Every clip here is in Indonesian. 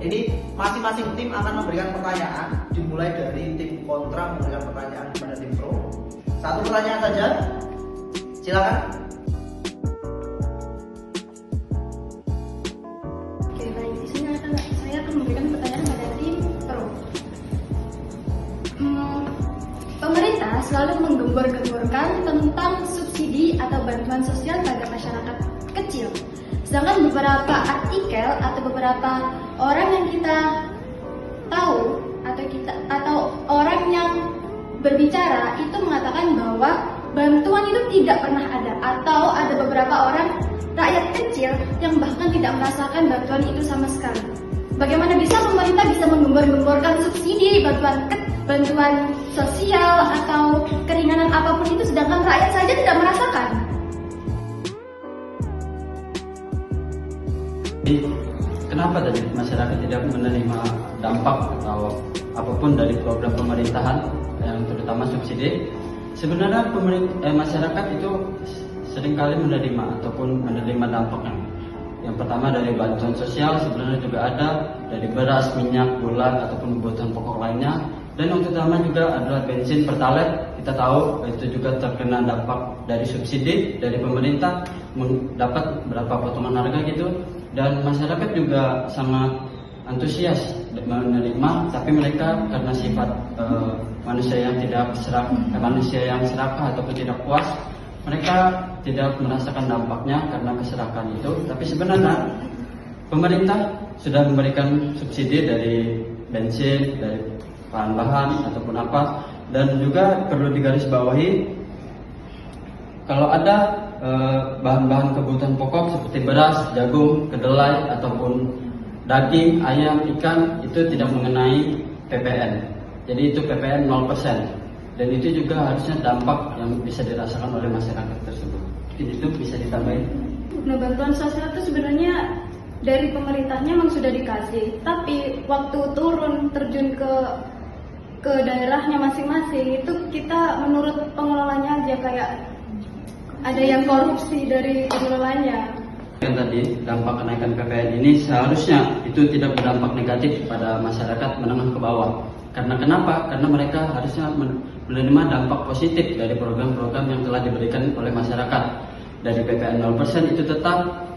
Ini masing-masing tim akan memberikan pertanyaan, dimulai dari tim kontra memberikan pertanyaan kepada tim pro. Satu pertanyaan saja, silakan. Oke, baik. Di sini saya akan memberikan pertanyaan pada tim pro. Pemerintah selalu menggembor-gemborkan tentang subsidi atau bantuan sosial pada masyarakat kecil. Sedangkan beberapa artikel atau beberapa orang yang kita tahu atau orang yang berbicara itu mengatakan bahwa bantuan itu tidak pernah ada, atau ada beberapa orang rakyat kecil yang bahkan tidak merasakan bantuan itu sama sekali. Bagaimana bisa pemerintah bisa menggembor-gemborkan subsidi, bantuan sosial atau keringanan apapun itu, sedangkan rakyat saja tidak merasakan? Kenapa tadi masyarakat tidak menerima dampak atau apapun dari program pemerintahan yang terutama subsidi? Sebenarnya masyarakat itu seringkali menerima ataupun menerima dampaknya. Yang pertama dari bantuan sosial sebenarnya juga ada, dari beras, minyak, gula ataupun kebutuhan pokok lainnya. Dan yang utama juga adalah bensin pertalite. Kita tahu itu juga terkena dampak dari subsidi dari pemerintah, dapat berapa potongan harga gitu. Dan masyarakat juga sangat antusias menerima, tapi mereka karena sifat manusia yang serakah ataupun tidak puas, mereka tidak merasakan dampaknya karena keserakahan itu. Tapi sebenarnya pemerintah sudah memberikan subsidi dari bensin, dari bahan-bahan ataupun apa. Dan juga perlu digarisbawahi, kalau ada bahan-bahan kebutuhan pokok seperti beras, jagung, kedelai ataupun daging, ayam, ikan, itu tidak mengenai PPN. Jadi itu PPN 0%. Dan itu juga harusnya dampak yang bisa dirasakan oleh masyarakat tersebut. Mungkin itu bisa ditambahin. Nah, bantuan sosial itu sebenarnya dari pemerintahnya memang sudah dikasih, tapi waktu turun terjun ke daerahnya masing-masing itu kita menurut pengelolanya aja kayak ada yang korupsi dari pengelolanya. Yang tadi dampak kenaikan PPN ini seharusnya itu tidak berdampak negatif kepada masyarakat menengah ke bawah. Karena kenapa? Karena mereka harusnya menerima dampak positif dari program-program yang telah diberikan oleh masyarakat. Dari PPN 0% itu tetap,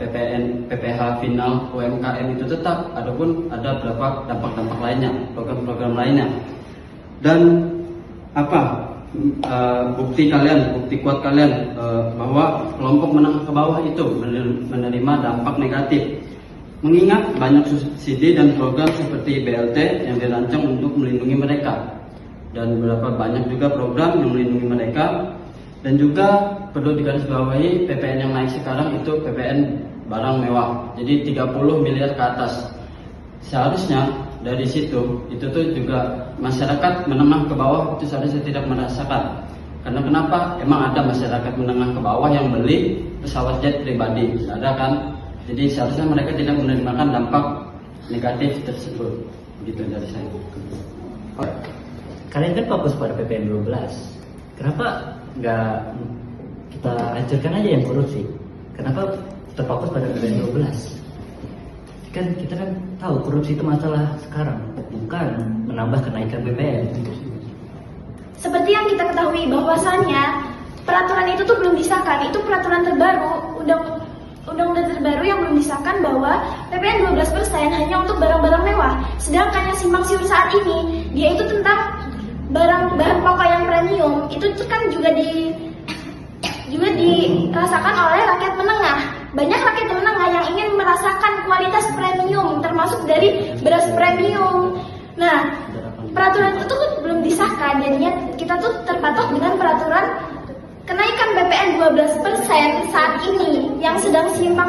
PPH final, UMKM itu tetap, adapun ada beberapa dampak-dampak lainnya, program-program lainnya. Dan bukti kuat kalian bahwa kelompok menengah ke bawah itu menerima dampak negatif. Mengingat banyak subsidi dan program seperti BLT yang dirancang untuk melindungi mereka, dan beberapa banyak juga program yang melindungi mereka. Dan juga perlu digarisbawahi, PPN yang naik sekarang itu PPN barang mewah, jadi 30 miliar ke atas. Seharusnya dari situ itu tuh juga masyarakat menengah ke bawah itu seharusnya tidak merasakan. Karena kenapa? Emang ada masyarakat menengah ke bawah yang beli pesawat jet pribadi, ada kan? Jadi seharusnya mereka tidak menerimakan dampak negatif tersebut. Begitu dari saya. Kalian kan fokus pada PPN 12. Kenapa nggak kita hancurkan aja yang korupsi? Kenapa terfokus pada PPN 12? Kan kita kan tahu korupsi itu masalah sekarang, bukan menambah kenaikan PPN. Seperti yang kita ketahui bahwasannya peraturan itu tuh belum disahkan, itu peraturan terbaru, undang-undang terbaru yang belum disahkan bahwa PPN 12% hanya untuk barang-barang mewah. Sedangkan yang simpang siur saat ini, dia itu tentang bahan pokok yang premium, itu kan juga dirasakan oleh rakyat menengah. Banyak rakyat menengah yang ingin merasakan kualitas premium, termasuk dari beras premium. Nah, peraturan itu tuh belum disahkan, jadinya kita tuh terpatok dengan peraturan kenaikan PPN 12% saat ini yang sedang simpang